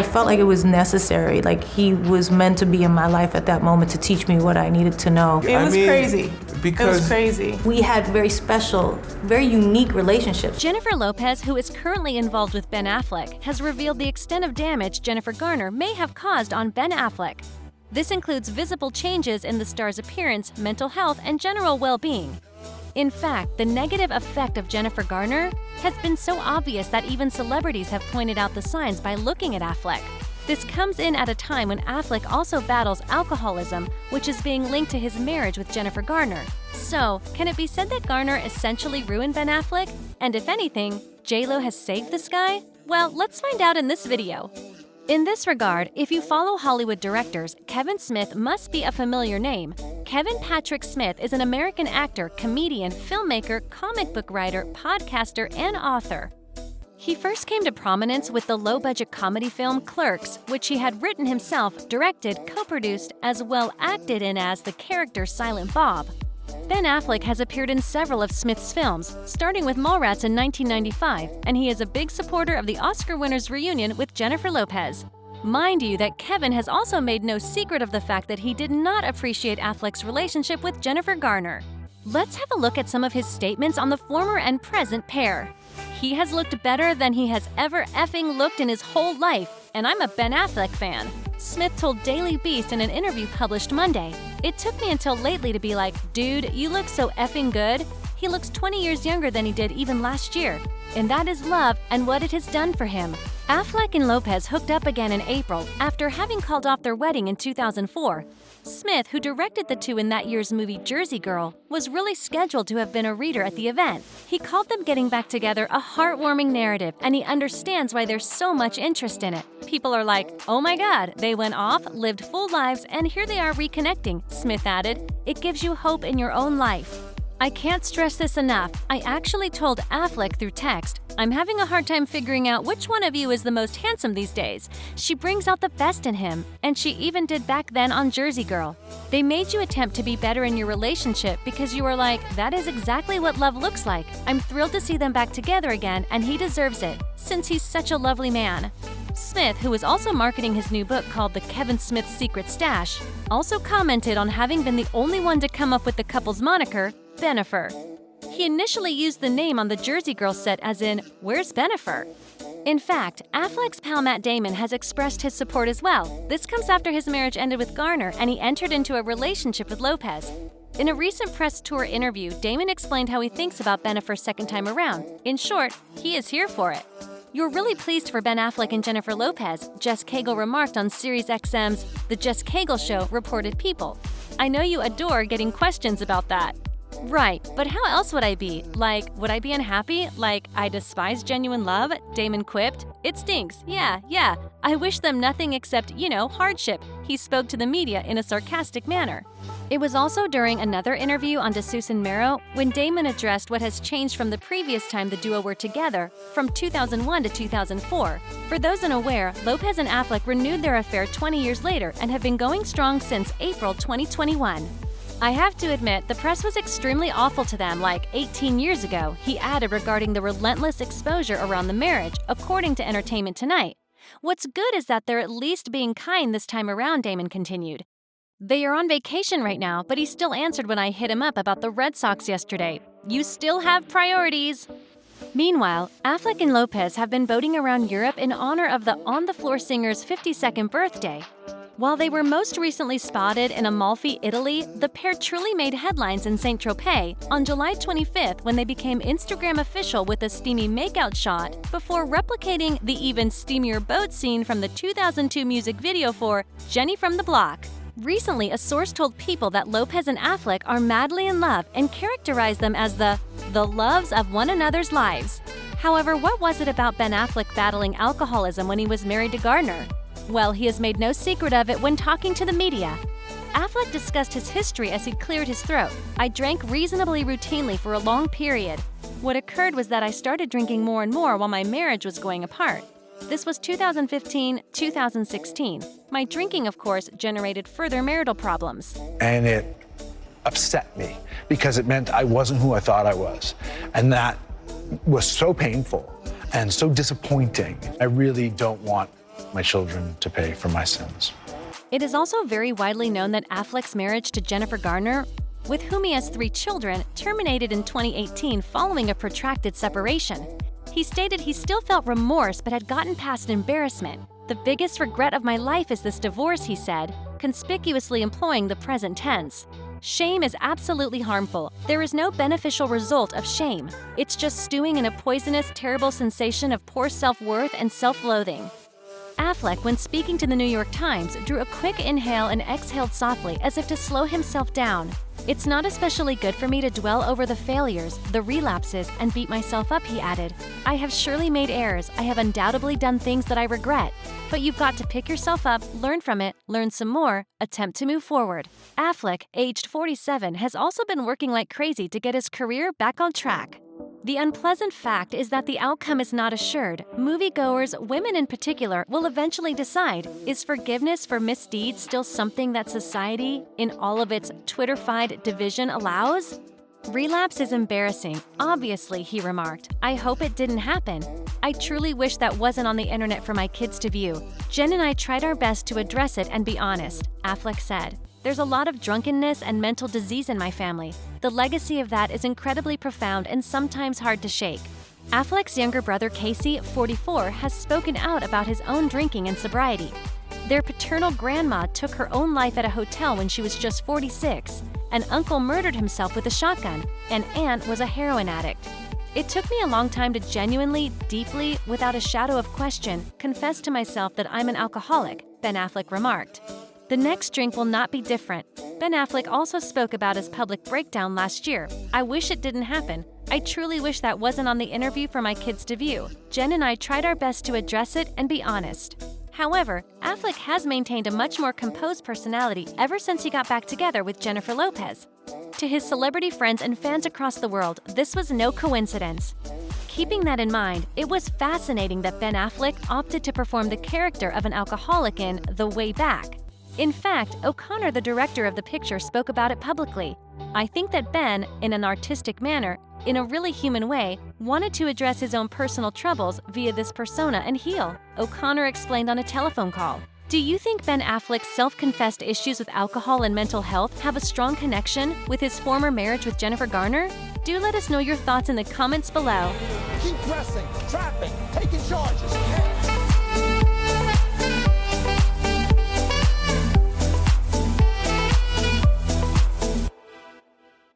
I felt like it was necessary. Like he was meant to be in my life at that moment to teach me what I needed to know. It was crazy. It was crazy. We had very special, very unique relationships. Jennifer Lopez, who is currently involved with Ben Affleck, has revealed the extent of damage Jennifer Garner may have caused on Ben Affleck. This includes visible changes in the star's appearance, mental health, and general well-being. In fact, the negative effect of Jennifer Garner has been so obvious that even celebrities have pointed out the signs by looking at Affleck. This comes in at a time when Affleck also battles alcoholism, which is being linked to his marriage with Jennifer Garner. So, can it be said that Garner essentially ruined Ben Affleck? And if anything, J.Lo has saved this guy? Well, let's find out in this video. In this regard, if you follow Hollywood directors, Kevin Smith must be a familiar name. Kevin Patrick Smith is an American actor, comedian, filmmaker, comic book writer, podcaster, and author. He first came to prominence with the low-budget comedy film Clerks, which he had written himself, directed, co-produced, as well acted in as the character Silent Bob. Ben Affleck has appeared in several of Smith's films, starting with Mallrats in 1995, and he is a big supporter of the Oscar winners' reunion with Jennifer Lopez. Mind you that Kevin has also made no secret of the fact that he did not appreciate Affleck's relationship with Jennifer Garner. Let's have a look at some of his statements on the former and present pair. He has looked better than he has ever effing looked in his whole life, and I'm a Ben Affleck fan. Smith told Daily Beast in an interview published Monday, "It took me until lately to be like, dude, you look so effing good. He looks 20 years younger than he did even last year. And that is love and what it has done for him." Affleck and Lopez hooked up again in April after having called off their wedding in 2004. Smith, who directed the two in that year's movie Jersey Girl, was really scheduled to have been a reader at the event. He called them getting back together a heartwarming narrative, and he understands why there's so much interest in it. People are like, oh my god, they went off, lived full lives, and here they are reconnecting, Smith added. It gives you hope in your own life. I can't stress this enough. I actually told Affleck through text, "I'm having a hard time figuring out which one of you is the most handsome these days. She brings out the best in him." And she even did back then on Jersey Girl. They made you attempt to be better in your relationship because you were like, that is exactly what love looks like. I'm thrilled to see them back together again, and he deserves it, since he's such a lovely man. Smith, who is also marketing his new book called The Kevin Smith Secret Stash, also commented on having been the only one to come up with the couple's moniker, Bennifer. He initially used the name on the Jersey Girl set as in, "Where's Bennifer?" In fact, Affleck's pal Matt Damon has expressed his support as well. This comes after his marriage ended with Garner and he entered into a relationship with Lopez. In a recent press tour interview, Damon explained how he thinks about Bennifer's second time around. In short, he is here for it. "You're really pleased for Ben Affleck and Jennifer Lopez," Jess Cagle remarked on Sirius XM's The Jess Cagle Show, reported People. "I know you adore getting questions about that." Right, but how else would I be? Like, would I be unhappy? Like, I despise genuine love? Damon quipped. "It stinks, yeah. I wish them nothing except, hardship," he spoke to the media in a sarcastic manner. It was also during another interview on DeSuze and Mero when Damon addressed what has changed from the previous time the duo were together, from 2001 to 2004. For those unaware, Lopez and Affleck renewed their affair 20 years later and have been going strong since April 2021. "I have to admit, the press was extremely awful to them like 18 years ago," he added regarding the relentless exposure around the marriage, according to Entertainment Tonight. "What's good is that they're at least being kind this time around," Damon continued. "They are on vacation right now, but he still answered when I hit him up about the Red Sox yesterday. You still have priorities." Meanwhile, Affleck and Lopez have been boating around Europe in honor of the on-the-floor singer's 52nd birthday. While they were most recently spotted in Amalfi, Italy, the pair truly made headlines in Saint-Tropez on July 25th when they became Instagram official with a steamy makeout shot before replicating the even steamier boat scene from the 2002 music video for Jenny from the Block. Recently, a source told People that Lopez and Affleck are madly in love and characterized them as the loves of one another's lives. However, what was it about Ben Affleck battling alcoholism when he was married to Garner? Well, he has made no secret of it when talking to the media. Affleck discussed his history as he cleared his throat. "I drank reasonably routinely for a long period. What occurred was that I started drinking more and more while my marriage was going apart. This was 2015, 2016. My drinking, of course, generated further marital problems." And it upset me because it meant I wasn't who I thought I was. And that was so painful and so disappointing. I really don't want my children to pay for my sins. It is also very widely known that Affleck's marriage to Jennifer Garner, with whom he has 3 children, terminated in 2018 following a protracted separation. He stated he still felt remorse but had gotten past embarrassment. "The biggest regret of my life is this divorce," he said, conspicuously employing the present tense. Shame is absolutely harmful. There is no beneficial result of shame. It's just stewing in a poisonous, terrible sensation of poor self-worth and self-loathing. Affleck, when speaking to the New York Times, drew a quick inhale and exhaled softly as if to slow himself down. "It's not especially good for me to dwell over the failures, the relapses, and beat myself up," he added. "I have surely made errors. I have undoubtedly done things that I regret. But you've got to pick yourself up, learn from it, learn some more, attempt to move forward." Affleck, aged 47, has also been working like crazy to get his career back on track. The unpleasant fact is that the outcome is not assured. Moviegoers, women in particular, will eventually decide, is forgiveness for misdeeds still something that society, in all of its Twitterfied division, allows? "Relapse is embarrassing, obviously," he remarked. "I hope it didn't happen. I truly wish that wasn't on the internet for my kids to view. Jen and I tried our best to address it and be honest," Affleck said. "There's a lot of drunkenness and mental disease in my family. The legacy of that is incredibly profound and sometimes hard to shake." Affleck's younger brother Casey, 44, has spoken out about his own drinking and sobriety. Their paternal grandma took her own life at a hotel when she was just 46. An uncle murdered himself with a shotgun. An aunt was a heroin addict. "It took me a long time to genuinely, deeply, without a shadow of question, confess to myself that I'm an alcoholic," Ben Affleck remarked. The next drink will not be different. Ben Affleck also spoke about his public breakdown last year. "I wish it didn't happen. I truly wish that wasn't on the interview for my kids to view. Jen and I tried our best to address it and be honest." However, Affleck has maintained a much more composed personality ever since he got back together with Jennifer Lopez. To his celebrity friends and fans across the world, this was no coincidence. Keeping that in mind, it was fascinating that Ben Affleck opted to perform the character of an alcoholic in The Way Back. In fact, O'Connor, the director of the picture, spoke about it publicly. "I think that Ben, in an artistic manner, in a really human way, wanted to address his own personal troubles via this persona and heal," O'Connor explained on a telephone call. Do you think Ben Affleck's self-confessed issues with alcohol and mental health have a strong connection with his former marriage with Jennifer Garner? Do let us know your thoughts in the comments below. Keep pressing, trapping, taking charges.